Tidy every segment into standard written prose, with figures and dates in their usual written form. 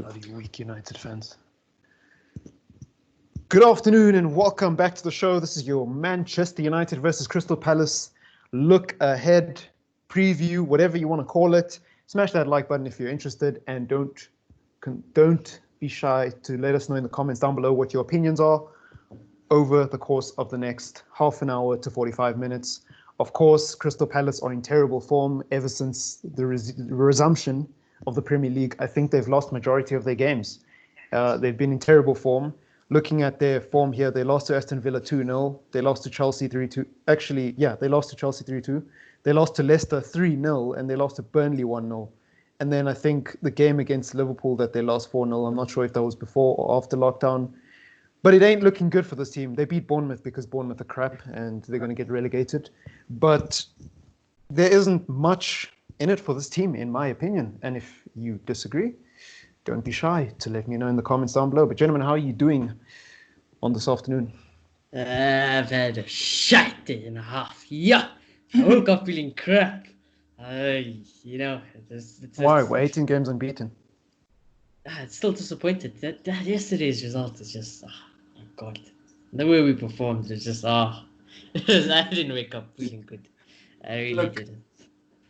Bloody weak United fans. Good afternoon and welcome back to the show. This is your Manchester United versus Crystal Palace look ahead, preview, whatever you want to call it. Smash that like button if you're interested, and don't be shy to let us know in the comments down below what your opinions are over the course of the next half an hour to 45 minutes. Of course, Crystal Palace are in terrible form ever since the resumption of the Premier League. I think they've lost majority of their games. They've been in terrible form. Looking at their form here, they lost to Aston Villa 2-0. They lost to Chelsea 3-2. Actually, yeah, they lost to Chelsea 3-2. They lost to Leicester 3-0, and they lost to Burnley 1-0. And then I think the game against Liverpool that they lost 4-0, I'm not sure if that was before or after lockdown. But it ain't looking good for this team. They beat Bournemouth because Bournemouth are crap and they're going to get relegated. But there isn't much in it for this team, in my opinion. And if you disagree, don't be shy to let me know in the comments down below. But gentlemen, how are you doing on this afternoon? I've had a shite day and a half. Yeah, I woke up feeling crap. Why? We're 18 games unbeaten. It's still disappointed. That yesterday's result is just, oh my God. The way we performed is just, I didn't wake up feeling good. I really didn't.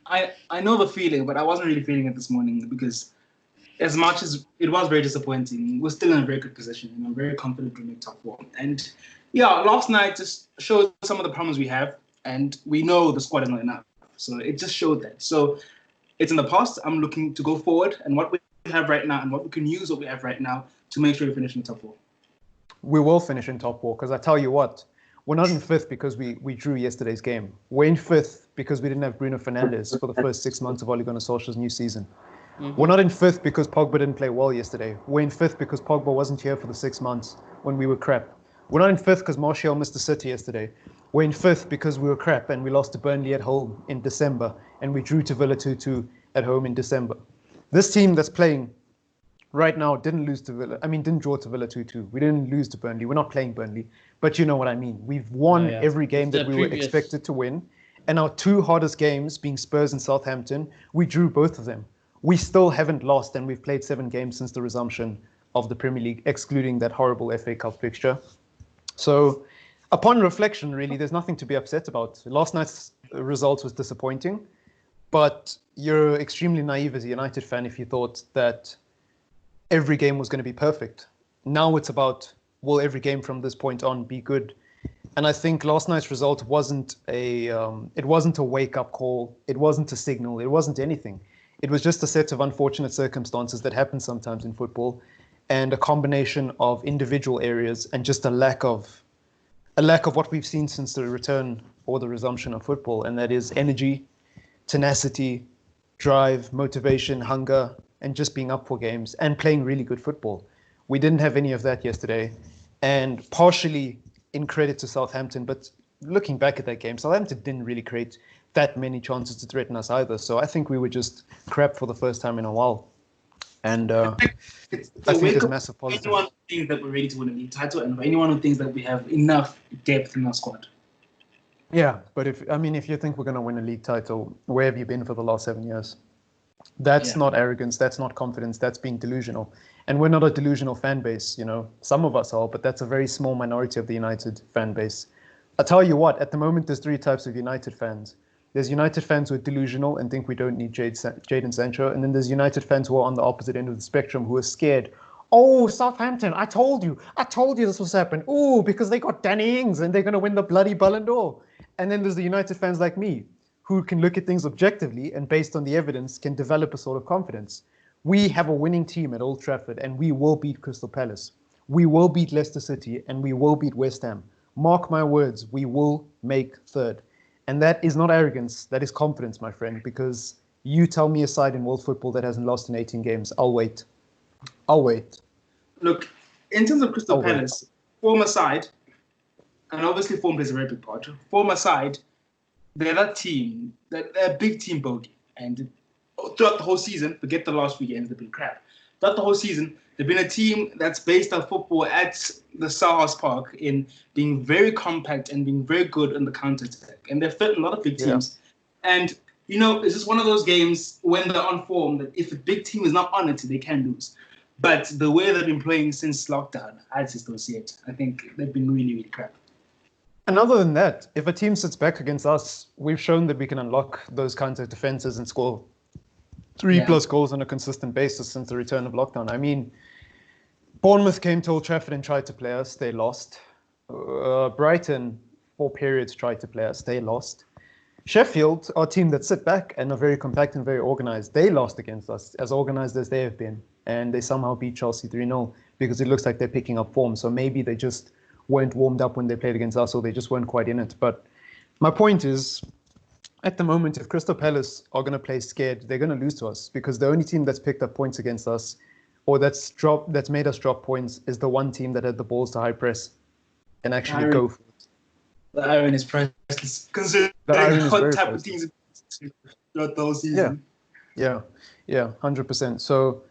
I know the feeling, but I wasn't really feeling it this morning because as much as it was very disappointing, we're still in a very good position and I'm very confident we'll make top four. And yeah, last night just showed some of the problems we have and we know the squad is not enough. So it just showed that. So it's in the past. I'm looking to go forward and what we have right now and what we can use what we have right now to make sure we finish in top four. We will finish in top four because I tell you what, we're not in fifth because we drew yesterday's game. We're in fifth because we didn't have Bruno Fernandes for the first 6 months of Ole Gunnar Solskjaer's new season. Mm-hmm. We're not in fifth because Pogba didn't play well yesterday. We're in fifth because Pogba wasn't here for the 6 months when we were crap. We're not in fifth because Martial missed the City yesterday. We're in fifth because we were crap and we lost to Burnley at home in December and we drew to Villa 2-2 at home in December. This team that's playing right now didn't draw to Villa 2-2. We didn't lose to Burnley. We're not playing Burnley. But you know what I mean. We've won every game that we were expected to win. And our 2 hardest games, being Spurs and Southampton, we drew both of them. We still haven't lost, and we've played 7 games since the resumption of the Premier League, excluding that horrible FA Cup fixture. So, upon reflection, really, there's nothing to be upset about. Last night's result was disappointing, but you're extremely naive as a United fan if you thought that every game was going to be perfect. Now it's about, will every game from this point on be good? And I think last night's result wasn't a wake-up call. It wasn't a signal. It wasn't anything. It was just a set of unfortunate circumstances that happen sometimes in football, and a combination of individual areas and just a lack of what we've seen since the return or the resumption of football, and that is energy, tenacity, drive, motivation, hunger, and just being up for games and playing really good football. We didn't have any of that yesterday, and partially in credit to Southampton, but looking back at that game, Southampton didn't really create that many chances to threaten us either. So I think we were just crap for the first time in a while. And I think it's a massive positive. Anyone who thinks that we're ready to win a league title and anyone who thinks that we have enough depth in our squad. Yeah, but if you think we're going to win a league title, where have you been for the last 7 years? That's not arrogance. That's not confidence. That's being delusional. And we're not a delusional fan base. You know, some of us are, but that's a very small minority of the United fan base. I tell you what, at the moment, there's 3 types of United fans. There's United fans who are delusional and think we don't need Jadon Sancho. And then there's United fans who are on the opposite end of the spectrum who are scared. Oh, Southampton, I told you this was happen. Oh, because they got Danny Ings and they're going to win the bloody Ballon d'Or. And then there's the United fans like me who can look at things objectively and based on the evidence can develop a sort of confidence. We have a winning team at Old Trafford and we will beat Crystal Palace. We will beat Leicester City and we will beat West Ham. Mark my words, we will make third. And that is not arrogance, that is confidence, my friend, because you tell me a side in world football that hasn't lost in 18 games. I'll wait. Look, in terms of Crystal Palace, form aside, and obviously form plays a very big part, form aside, they're that team, they're a big team bogey. And throughout the whole season, forget the last few games, they've been crap. Throughout the whole season, they've been a team that's based our football at the Selhurst Park in being very compact and being very good in the counter-attack. And they've fit a lot of big teams. Yeah. And, you know, it's just one of those games when they're on form that if a big team is not on it, they can lose. But the way they've been playing since lockdown, I just don't see it. I think they've been really, really crap. And other than that, if a team sits back against us, we've shown that we can unlock those kinds of defenses and score 3+ goals on a consistent basis since the return of lockdown. I mean, Bournemouth came to Old Trafford and tried to play us. They lost. Brighton, 4 periods, tried to play us. They lost. Sheffield, our team that sit back and are very compact and very organized, they lost against us, as organized as they have been. And they somehow beat Chelsea 3-0 because it looks like they're picking up form. So maybe they just weren't warmed up when they played against us, or they just weren't quite in it. But my point is, at the moment, if Crystal Palace are going to play scared, they're going to lose to us, because the only team that's picked up points against us, or that's made us drop points, is the one team that had the balls to high press and actually go for it. The iron is priceless, considering what type of teams throughout the whole season. Yeah, 100%. So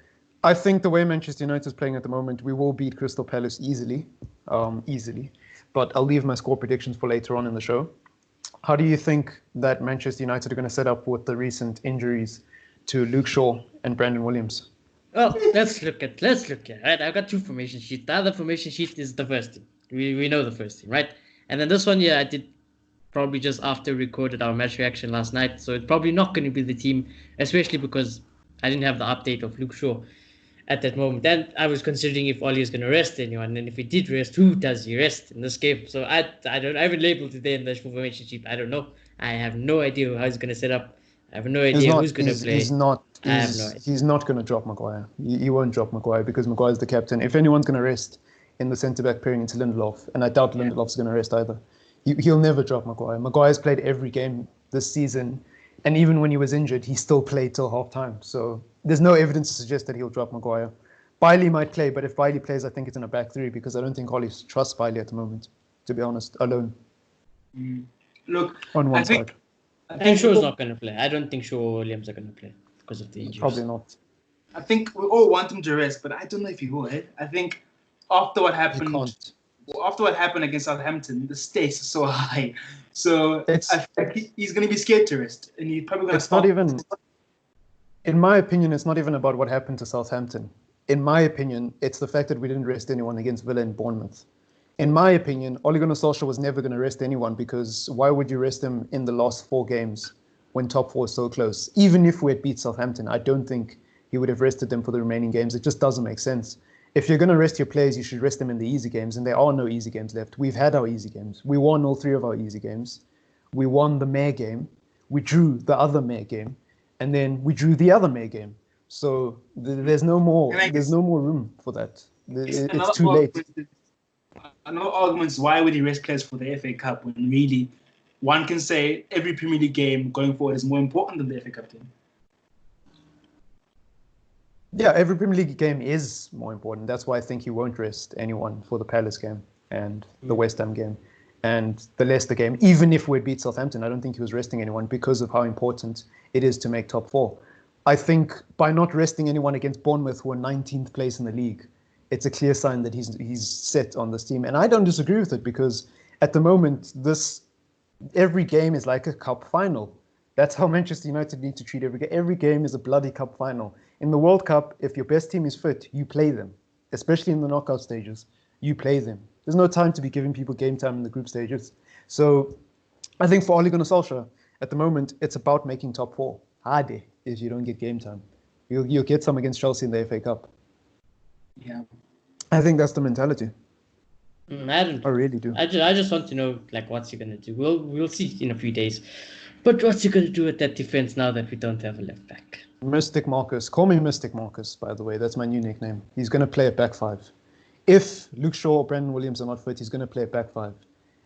I think the way Manchester United is playing at the moment, we will beat Crystal Palace easily. But I'll leave my score predictions for later on in the show. How do you think that Manchester United are going to set up with the recent injuries to Luke Shaw and Brandon Williams? Well, let's look at. Right, I've got 2 formation sheets. The other formation sheet is the first team. We know the first team, right? And then this one, I did probably just after recorded our match reaction last night. So it's probably not going to be the team, especially because I didn't have the update of Luke Shaw at that moment. Then I was considering if Oli is going to rest anyone, and if he did rest, who does he rest in this game? So I haven't labeled it there in the formation sheet. I don't know. I have no idea how he's going to set up. I have no idea who's going to play. He's not going to drop Maguire. He won't drop Maguire because Maguire's the captain. If anyone's going to rest in the centre-back pairing, it's Lindelof, and I doubt Lindelof's going to rest either. He'll never drop Maguire. Maguire's played every game this season, and even when he was injured, he still played till half-time. So there's no evidence to suggest that he'll drop Maguire. Bailey might play, but if Bailey plays, I think it's in a back 3 because I don't think Oli trusts Bailey at the moment, to be honest, alone. Look, on one side. I think Shaw's not going to play. I don't think Shaw or Williams are going to play because of the injuries. Probably not. I think we all want him to rest, but I don't know if he will. I think after what happened against Southampton, the stakes are so high. So I think he's going to be scared to rest, and he's probably going to stop. In my opinion, it's not even about what happened to Southampton. In my opinion, it's the fact that we didn't rest anyone against Villa and Bournemouth. In my opinion, Ole Gunnar Solskjaer was never going to rest anyone, because why would you rest him in the last 4 games when top 4 is so close? Even if we had beat Southampton, I don't think he would have rested them for the remaining games. It just doesn't make sense. If you're going to rest your players, you should rest them in the easy games, and there are no easy games left. We've had our easy games. We won all 3 of our easy games. We won the Mare game. We drew the other Mare game, and then we drew the other Mare game. So there's no more. There's no more room for that. It's too late. Another argument is, why would he rest players for the FA Cup when really one can say every Premier League game going forward is more important than the FA Cup team? Yeah, every Premier League game is more important. That's why I think he won't rest anyone for the Palace game and the West Ham game and the Leicester game. Even if we beat Southampton, I don't think he was resting anyone because of how important it is to make top 4. I think by not resting anyone against Bournemouth, who are 19th place in the league, it's a clear sign that he's set on this team. And I don't disagree with it, because at the moment, every game is like a cup final. That's how Manchester United need to treat every game. Every game is a bloody cup final. In the World Cup, if your best team is fit, you play them. Especially in the knockout stages, you play them. There's no time to be giving people game time in the group stages. So I think for Ole Gunnar Solskjaer, at the moment, it's about making top 4. Hard if you don't get game time. You'll get some against Chelsea in the FA Cup. Yeah, I think that's the mentality. I really do. I just want to know, like, what's he gonna do? We'll see in a few days. But what's he gonna do with that defense now that we don't have a left back? Mystic Marcus. Call me Mystic Marcus, by the way. That's my new nickname. He's gonna play a back 5. If Luke Shaw or Brandon Williams are not fit, he's gonna play a back 5,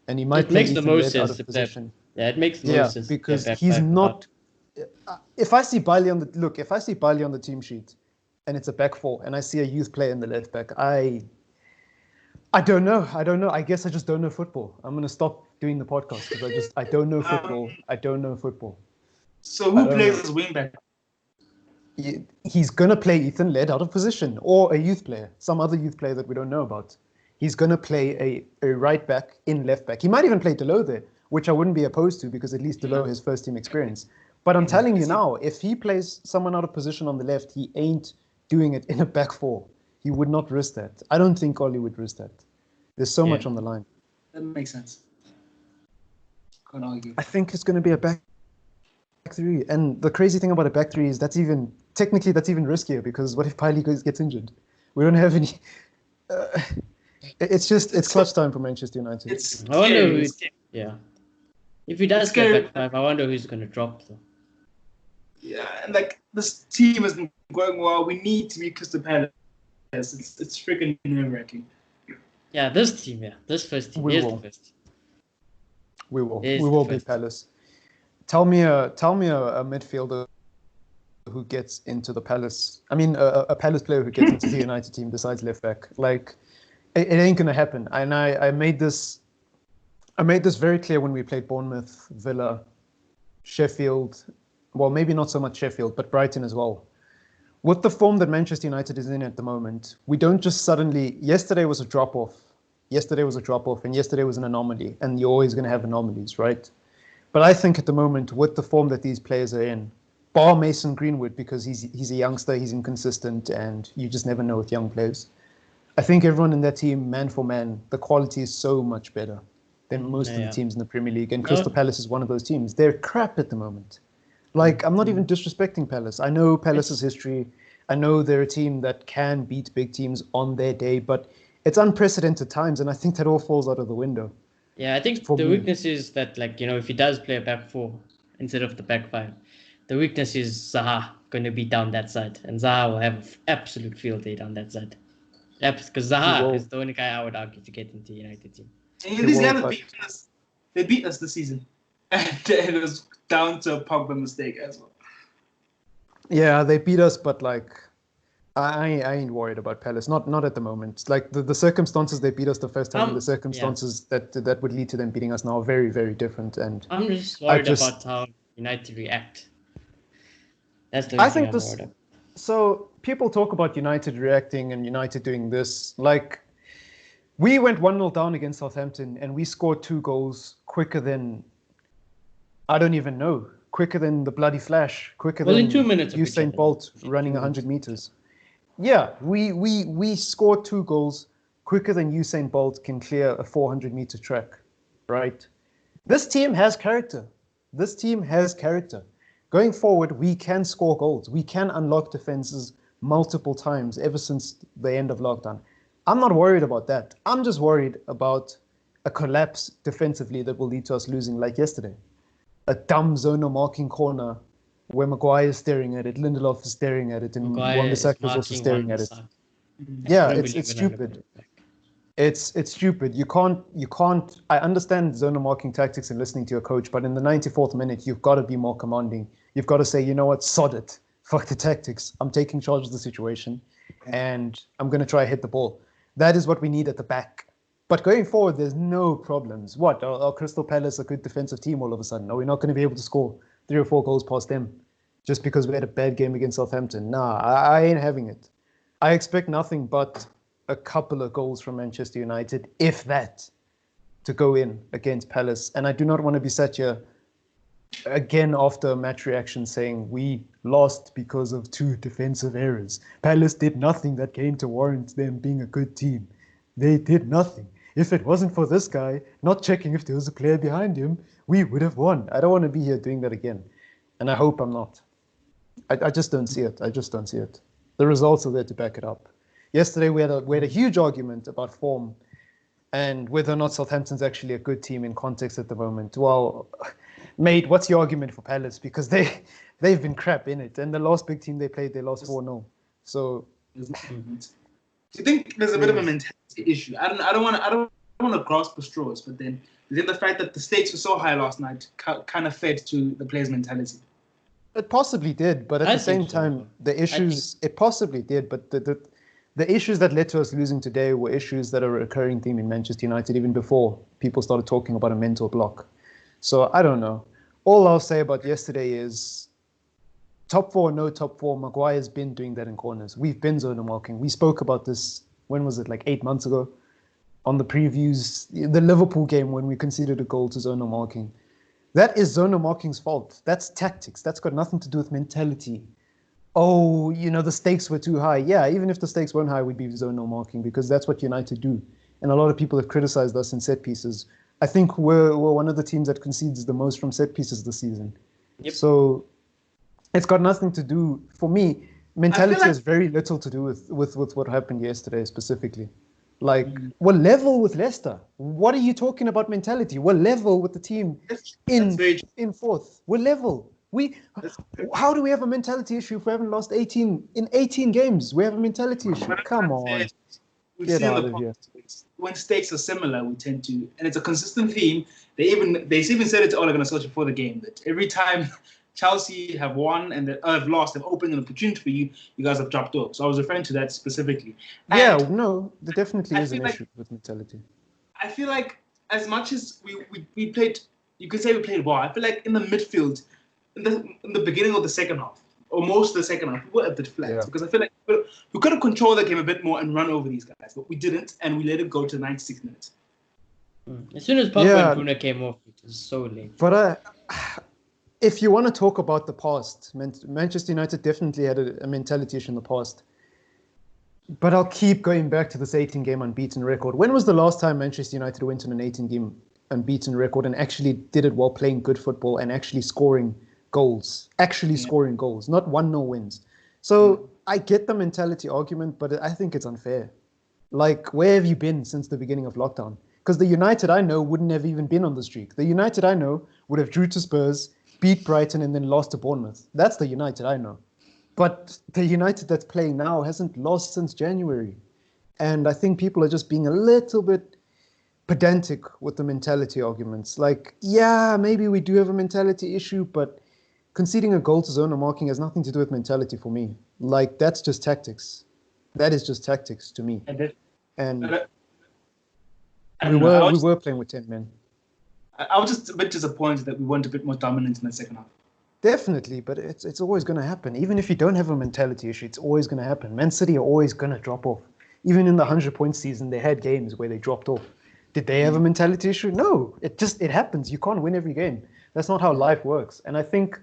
and he might play Ethan Laird out of position. It makes the most sense. Yeah, because he's not. If I see Bailey on the team sheet, and it's a back 4, and I see a youth player in the left back, I don't know. I guess I just don't know football. I'm going to stop doing the podcast because I don't know football. I don't know football. So who plays as wing back? He's going to play Ethan Laird out of position, or a youth player, some other youth player that we don't know about. He's going to play a right back in left back. He might even play Delot there, which I wouldn't be opposed to, because at least Delot has first team experience. But I'm telling you now, if he plays someone out of position on the left, he ain't doing it in a back 4. He would not risk that. I don't think Oli would risk that. There's so much on the line. That makes sense. Can't argue. I think it's going to be a back three. And the crazy thing about a back three is that's even riskier, because what if Piley gets injured? We don't have any. It's clutch time for Manchester United. I wonder who. Yeah. If he does get back five, I wonder who's going to drop though. Yeah, and like this team has been going well. We need to beat Crystal Palace. It's freaking nerve-wracking. Yeah, this first team is the first team. We will beat Palace. Tell me a midfielder who gets into the Palace. I mean, a Palace player who gets into the United team besides left back. Like, it ain't gonna happen. And I made this very clear when we played Bournemouth, Villa, Sheffield. Well, maybe not so much Sheffield, but Brighton as well. With the form that Manchester United is in at the moment, we don't just suddenly. Yesterday was a drop-off. And yesterday was an anomaly. And you're always going to have anomalies, right? But I think at the moment, with the form that these players are in, bar Mason Greenwood, because he's a youngster, he's inconsistent, and you just never know with young players. I think everyone in that team, man for man, the quality is so much better than most of the teams in the Premier League. And Crystal Palace is one of those teams. They're crap at the moment. Like, I'm not even disrespecting Palace. I know Palace's history. I know they're a team that can beat big teams on their day, but it's unprecedented times, and I think that all falls out of the window. Yeah, I think the weakness is that, like, you know, if he does play a back four instead of the back five, the weakness is Zaha going to be down that side, and Zaha will have an absolute field day down that side. Because Zaha is the only guy I would argue to get into the United team. And these guys beat us. They beat us this season. And it was down to a Pogba mistake as well. Yeah, they beat us, but like, I ain't worried about Palace. Not at the moment. Like the circumstances they beat us the first time, and the circumstances that would lead to them beating us now are very, very different. And I'm just worried about how United react. That's the only thing I'm worried about. So people talk about United reacting and United doing this. Like, we went 1-0 down against Southampton, and we scored 2 goals quicker than, I don't even know, quicker than the bloody Flash, quicker than in 2 minutes Usain Bolt running 100 meters. Yeah, we scored 2 goals quicker than Usain Bolt can clear a 400-meter track, right? This team has character. Going forward, we can score goals. We can unlock defenses multiple times ever since the end of lockdown. I'm not worried about that. I'm just worried about a collapse defensively that will lead to us losing, like yesterday. A dumb zonal marking corner where Maguire is staring at it, Lindelof is staring at it, and Wan-Bissaka is also staring at it. Yeah, it's stupid. It's stupid. You can't. I understand zonal marking tactics and listening to your coach, but in the 94th minute, you've got to be more commanding. You've got to say, you know what, sod it. Fuck the tactics. I'm taking charge of the situation, and I'm going to try to hit the ball. That is what we need at the back. But going forward, there's no problems. What? Are Crystal Palace a good defensive team all of a sudden? Are we not going to be able to score 3 or 4 goals past them just because we had a bad game against Southampton? Nah, I ain't having it. I expect nothing but a couple of goals from Manchester United, if that, to go in against Palace. And I do not want to be sat here again after a match reaction saying we lost because of 2 defensive errors. Palace did nothing that came to warrant them being a good team. They did nothing. If it wasn't for this guy not checking if there was a player behind him, we would have won. I don't want to be here doing that again. And I hope I'm not. I just don't see it. The results are there to back it up. Yesterday we had a huge argument about form and whether or not Southampton's actually a good team in context at the moment. Well, mate, what's your argument for Palace? Because they've been crap in it. And the last big team they played, they lost 4-0. So do you think there's a bit of a mentality issue? I don't want to grasp the straws, but then the fact that the stakes were so high last night kind of fed to the players' mentality. It possibly did, but at the same time, it possibly did, but the issues that led to us losing today were issues that are a recurring theme in Manchester United even before people started talking about a mental block. So I don't know. All I'll say about yesterday is top 4, no top 4. Maguire's been doing that in corners. We've been zonal marking. We spoke about this, when was it, like 8 months ago? On the previews, the Liverpool game when we conceded a goal to zonal marking. That is zonal marking's fault. That's tactics. That's got nothing to do with mentality. oh, the stakes were too high. Yeah, even if the stakes weren't high, we'd be zonal marking because that's what United do. And a lot of people have criticized us in set pieces. I think we're one of the teams that concedes the most from set pieces this season. Yep. So it's got nothing to do, for me, mentality has very little to do with what happened yesterday specifically. Like, we're level with Leicester. What are you talking about mentality? We're level with the team in fourth. We're level. How do we have a mentality issue if we haven't lost 18 games? We have a mentality issue. Come on. Get out of here. When stakes are similar, we tend to, and it's a consistent theme. They even said it to Ole Gunnar Solskjaer before the game that every time Chelsea have won and have lost, they've opened an opportunity for you. You guys have dropped off. So I was referring to that specifically. There definitely is an issue with mentality. I feel like as much as we played, you could say we played well. I feel like in the midfield, in the beginning of the second half, or most of the second half, we were a bit flat because I feel like we could have controlled the game a bit more and run over these guys, but we didn't, and we let it go to 96 minutes. As soon as Pogba and Bruno came off, it was so late. But if you want to talk about the past, Manchester United definitely had a mentality issue in the past. But I'll keep going back to this 18-game unbeaten record. When was the last time Manchester United went on an 18-game unbeaten record and actually did it while playing good football and actually scoring goals? Scoring goals, not 1-0 wins. So I get the mentality argument, but I think it's unfair. Like, where have you been since the beginning of lockdown? Because the United I know wouldn't have even been on the streak. The United I know would have drew to Spurs, beat Brighton, and then lost to Bournemouth. That's the United I know. But the United that's playing now hasn't lost since January. And I think people are just being a little bit pedantic with the mentality arguments. Like, yeah, maybe we do have a mentality issue, but conceding a goal to zonal marking has nothing to do with mentality for me. Like, that's just tactics. That is just tactics to me. And we were playing with 10 men. I was just a bit disappointed that we weren't a bit more dominant in the second half. Definitely, but it's always going to happen. Even if you don't have a mentality issue, it's always going to happen. Man City are always going to drop off. Even in the 100-point season, they had games where they dropped off. Did they have a mentality issue? No, it happens. You can't win every game. That's not how life works. And I think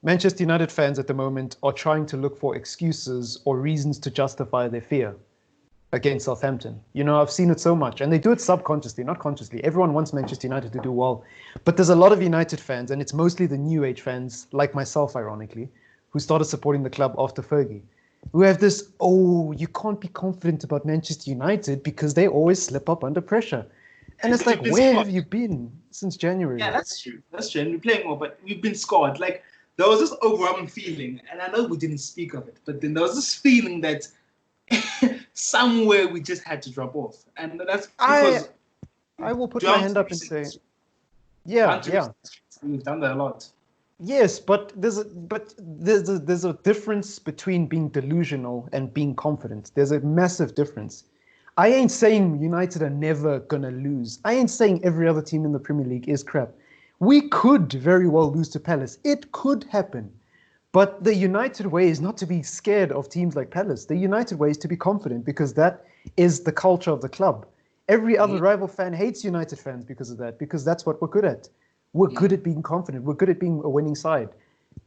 Manchester United fans at the moment are trying to look for excuses or reasons to justify their fear against Southampton. I've seen it so much, and they do it subconsciously, not consciously. Everyone wants Manchester United to do well, but there's a lot of United fans, and it's mostly the new age fans, like myself, ironically, who started supporting the club after Fergie, who have this, you can't be confident about Manchester United because they always slip up under pressure. And it's like, where have you been since January? Yeah, that's true. And we're playing well, but we've been scored. Like, there was this overwhelming feeling, and I know we didn't speak of it, but then there was this feeling that somewhere we just had to drop off, and that's because I will put my hand up and say, yeah, we've done that a lot. Yes, but there's a difference between being delusional and being confident. There's a massive difference. I ain't saying United are never gonna lose. I ain't saying every other team in the Premier League is crap. We could very well lose to Palace. It could happen. But the United way is not to be scared of teams like Palace. The United way is to be confident because that is the culture of the club. Every other rival fan hates United fans because of that, because that's what we're good at. We're good at being confident. We're good at being a winning side.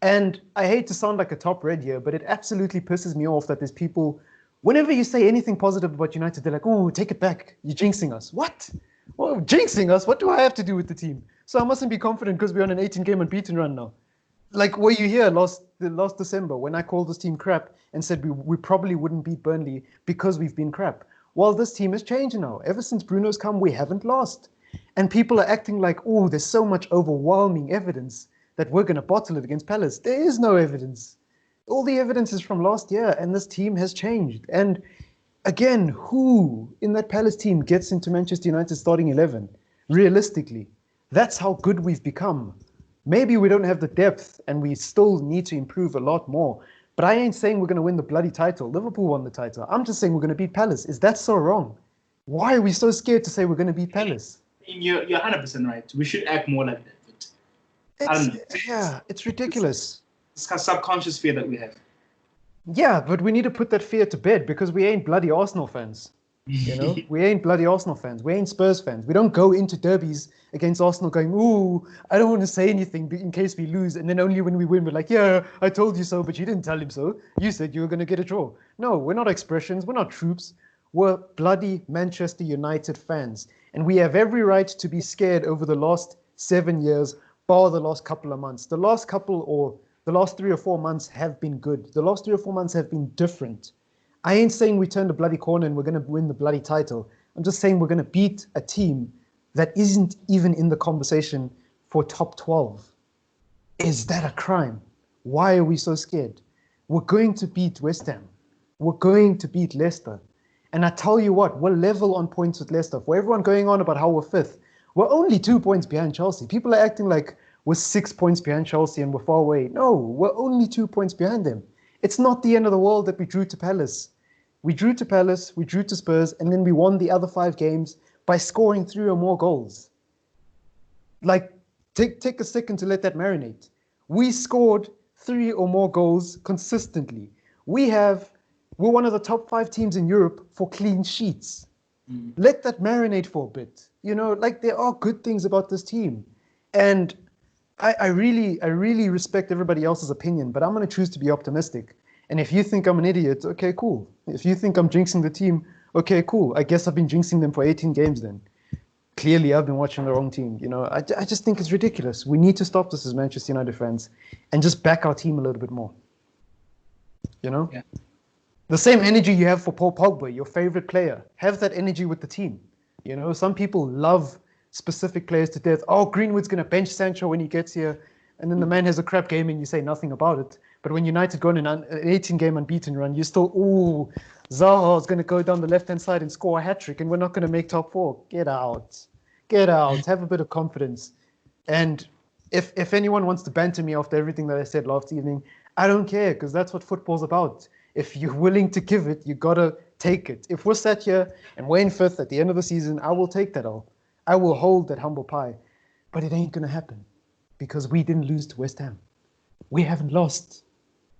And I hate to sound like a top red here, but it absolutely pisses me off that there's people, whenever you say anything positive about United, they're like, oh, take it back. You're jinxing us. What? Well, jinxing us? What do I have to do with the team? So I mustn't be confident because we're on an 18-game unbeaten run now. Like, were you here last December when I called this team crap and said we probably wouldn't beat Burnley because we've been crap? Well, this team has changed now. Ever since Bruno's come, we haven't lost. And people are acting like, oh, there's so much overwhelming evidence that we're going to bottle it against Palace. There is no evidence. All the evidence is from last year, and this team has changed. And again, who in that Palace team gets into Manchester United starting 11? Realistically, that's how good we've become. Maybe we don't have the depth and we still need to improve a lot more. But I ain't saying we're going to win the bloody title. Liverpool won the title. I'm just saying we're going to beat Palace. Is that so wrong? Why are we so scared to say we're going to beat Palace? You're 100% right. We should act more like that. But I don't know. Yeah, it's ridiculous. It's kind of subconscious fear that we have. Yeah, but we need to put that fear to bed because we ain't bloody Arsenal fans. You know, we ain't bloody Arsenal fans. We ain't Spurs fans. We don't go into derbies against Arsenal going, ooh, I don't want to say anything in case we lose. And then only when we win, we're like, yeah, I told you so, but you didn't tell him so. You said you were going to get a draw. No, we're not expressions. We're not troops. We're bloody Manchester United fans. And we have every right to be scared over the last 7 years, bar the last couple of months. The last 3 or 4 months have been good. The last 3 or 4 months have been different. I ain't saying we turned a bloody corner and we're going to win the bloody title. I'm just saying we're going to beat a team that isn't even in the conversation for top 12. Is that a crime? Why are we so scared? We're going to beat West Ham. We're going to beat Leicester. And I tell you what, we're level on points with Leicester. For everyone going on about how we're fifth, we're only 2 points behind Chelsea. People are acting like we're 6 points behind Chelsea and we're far away. No, we're only 2 points behind them. It's not the end of the world that we drew to Palace. We drew to Palace, we drew to Spurs, and then we won the other 5 games by scoring 3 or more goals. Like, take a second to let that marinate. We scored 3 or more goals consistently. We're one of the top 5 teams in Europe for clean sheets. Let that marinate for a bit. You know, like, there are good things about this team. And I really respect everybody else's opinion, but I'm going to choose to be optimistic. And if you think I'm an idiot, okay, cool. If you think I'm jinxing the team, okay, cool. I guess I've been jinxing them for 18 games then. Clearly, I've been watching the wrong team. You know, I just think it's ridiculous. We need to stop this as Manchester United fans and just back our team a little bit more. You know? Yeah. The same energy you have for Paul Pogba, your favorite player. Have that energy with the team. You know, some people love specific players to death. Oh, Greenwood's going to bench Sancho when he gets here. And then the man has a crap game and you say nothing about it. But when United go on an 18-game unbeaten run, you still, ooh, Zaha's going to go down the left-hand side and score a hat-trick and we're not going to make top 4. Get out. Get out. Have a bit of confidence. And if anyone wants to banter me after everything that I said last evening, I don't care, because that's what football's about. If you're willing to give it, you got to take it. If we're sat here and we're in 5th at the end of the season, I will take that all. I will hold that humble pie. But it ain't going to happen because we didn't lose to West Ham. We haven't lost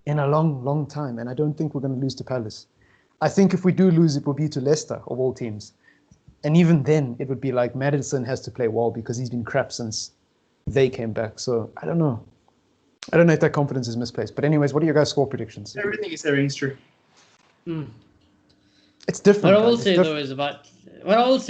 in a long, long time, and I don't think we're going to lose to Palace. I think if we do lose, it will be to Leicester, of all teams. And even then, it would be like Maddison has to play well because he's been crap since they came back. So I don't know. I don't know if that confidence is misplaced. But anyways, what are your guys' score predictions? Everything is saying is true. It's different. What I will say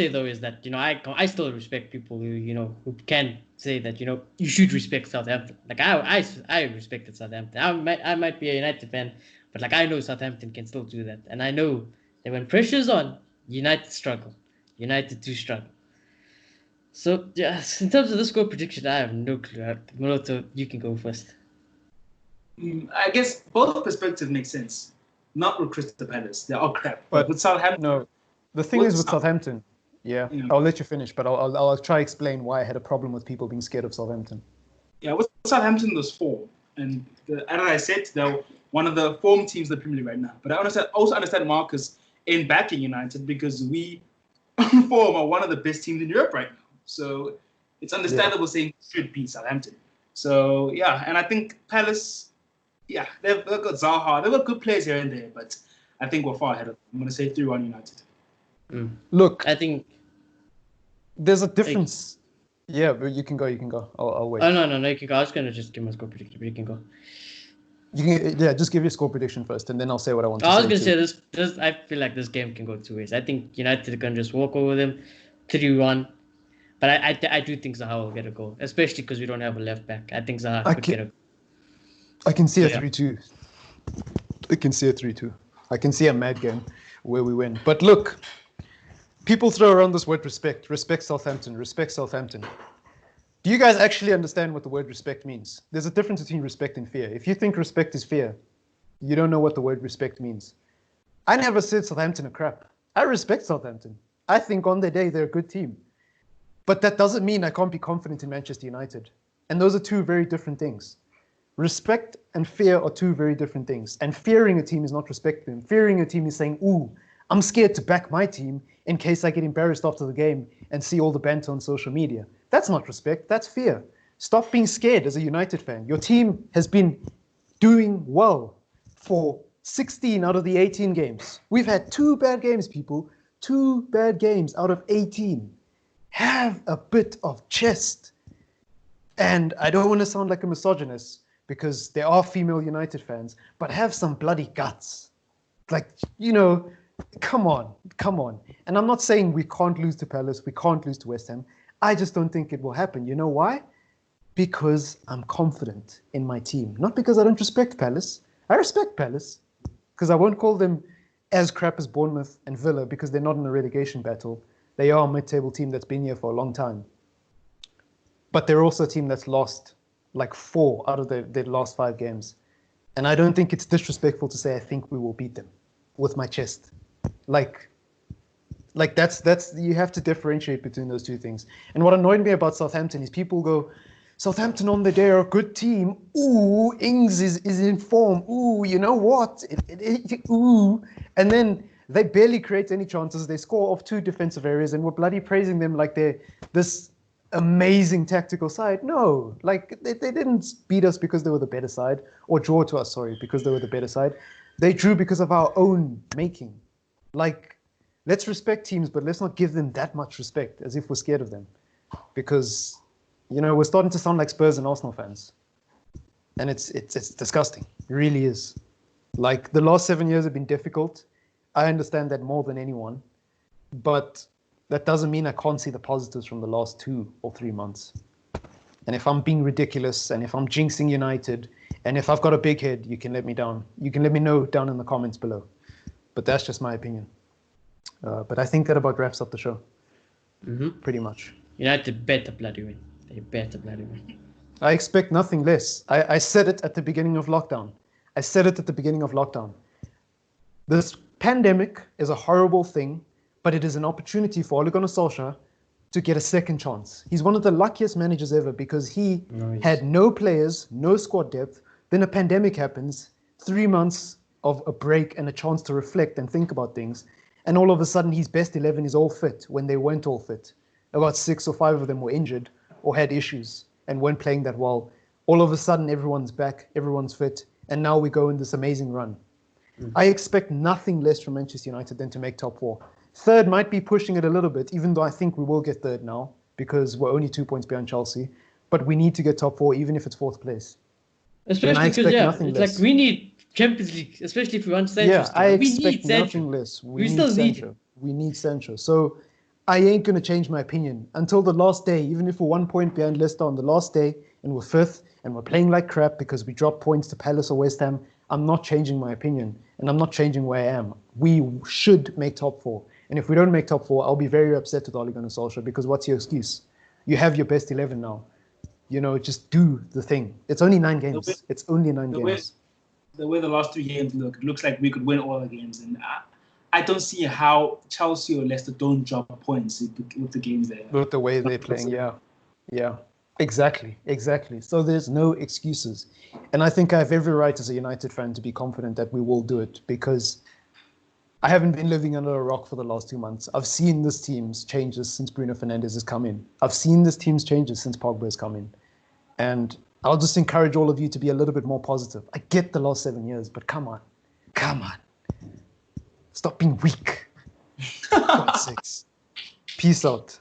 though is that, you know, I still respect people who can say that, you know, you should respect Southampton. Like I respected Southampton. I might be a United fan, but like I know Southampton can still do that, and I know that when pressure's on, United struggle. United do struggle. So yeah, in terms of the score prediction, I have no clue. Moroto, you can go first. I guess both perspectives make sense. Not with Crystal Palace, they are crap. But with Southampton, no. The thing is with Southampton, I'll let you finish, but I'll try explain why I had a problem with people being scared of Southampton. Yeah, with Southampton, there's 4, and as I said, they're one of the form teams in the Premier League right now. But I also understand Marcus in backing United because we, on form, are one of the best teams in Europe right now. So it's understandable saying should beat Southampton. So yeah, and I think Palace. Yeah, they've got Zaha. They've got good players here and there, but I think we're far ahead of them. I'm going to say 3-1 United. Look, I think there's a difference. Yeah, but you can go. I'll wait. Oh, no, you can go. I was going to just give my score prediction, but you can go. Just give your score prediction first, and then I'll say what I want to say. I was going to say this. I feel like this game can go 2 ways. I think United are going to just walk over them 3-1. But I do think Zaha will get a goal, especially because we don't have a left back. I think Zaha could get a goal. I can see a 3-2. I can see a 3-2. I can see a mad game where we win. But look, people throw around this word respect. Respect Southampton. Respect Southampton. Do you guys actually understand what the word respect means? There's a difference between respect and fear. If you think respect is fear, you don't know what the word respect means. I never said Southampton are crap. I respect Southampton. I think on their day, they're a good team. But that doesn't mean I can't be confident in Manchester United. And those are 2 very different things. Respect and fear are 2 very different things. And fearing a team is not respecting them. Fearing a team is saying, ooh, I'm scared to back my team in case I get embarrassed after the game and see all the banter on social media. That's not respect, that's fear. Stop being scared as a United fan. Your team has been doing well for 16 out of the 18 games. We've had 2 bad games, people. 2 bad games out of 18. Have a bit of chest. And I don't want to sound like a misogynist because there are female United fans, but have some bloody guts. Like, come on. And I'm not saying we can't lose to Palace, we can't lose to West Ham. I just don't think it will happen. You know why? Because I'm confident in my team. Not because I don't respect Palace. I respect Palace because I won't call them as crap as Bournemouth and Villa because they're not in a relegation battle. They are a mid-table team that's been here for a long time. But they're also a team that's lost like 4 out of their last 5 games. And I don't think it's disrespectful to say I think we will beat them with my chest. Like that's you have to differentiate between those two things. And what annoyed me about Southampton is people go, Southampton on the day are a good team. Ooh, Ings is in form. Ooh, you know what? Ooh. And then they barely create any chances. They score off 2 defensive areas and we're bloody praising them like they're this amazing tactical side. No, like they didn't beat us because they were the better side, or draw to us, sorry, because they were the better side. They drew because of our own making. Like, let's respect teams, but let's not give them that much respect as if we're scared of them. Because, we're starting to sound like Spurs and Arsenal fans. And it's disgusting. It really is. Like, the last 7 years have been difficult. I understand that more than anyone. But that doesn't mean I can't see the positives from the last 2 or 3 months. And if I'm being ridiculous, and if I'm jinxing United, and if I've got a big head, you can let me down. You can let me know down in the comments below. But that's just my opinion. But I think that about wraps up the show. Pretty much. United better bloody win. They better bloody win. I expect nothing less. I said it at the beginning of lockdown. This pandemic is a horrible thing, but it is an opportunity for Ole Gunnar Solskjaer to get a second chance. He's one of the luckiest managers ever because he had no players, no squad depth. Then a pandemic happens, 3 months of a break and a chance to reflect and think about things. And all of a sudden, his best 11 is all fit when they weren't all fit. About 6 or 5 of them were injured or had issues and weren't playing that well. All of a sudden, everyone's back, everyone's fit, and now we go in this amazing run. I expect nothing less from Manchester United than to make top 4. Third might be pushing it a little bit, even though I think we will get third now because we're only 2 points behind Chelsea. But we need to get top 4, even if it's 4th place. Especially because, it's like we need Champions League, especially if we want Sancho. Yeah, I expect nothing less. We still need Sancho. We need Sancho. So I ain't going to change my opinion until the last day, even if we're 1 point behind Leicester on the last day and we're 5th and we're playing like crap because we dropped points to Palace or West Ham. I'm not changing my opinion and I'm not changing where I am. We should make top 4. And if we don't make top 4, I'll be very upset with Ole Gunnar Solskjaer because what's your excuse? You have your best 11 now. Just do the thing. It's only 9 games. It's only 9 games. The way the last 3 games look, it looks like we could win all the games. And I don't see how Chelsea or Leicester don't drop points with the games there. With the way they're playing, yeah. Exactly. So there's no excuses. And I think I have every right as a United fan to be confident that we will do it because I haven't been living under a rock for the last 2 months. I've seen this team's changes since Bruno Fernandes has come in. I've seen this team's changes since Pogba has come in. And I'll just encourage all of you to be a little bit more positive. I get the last 7 years, but come on. Stop being weak. For God's sakes. Peace out.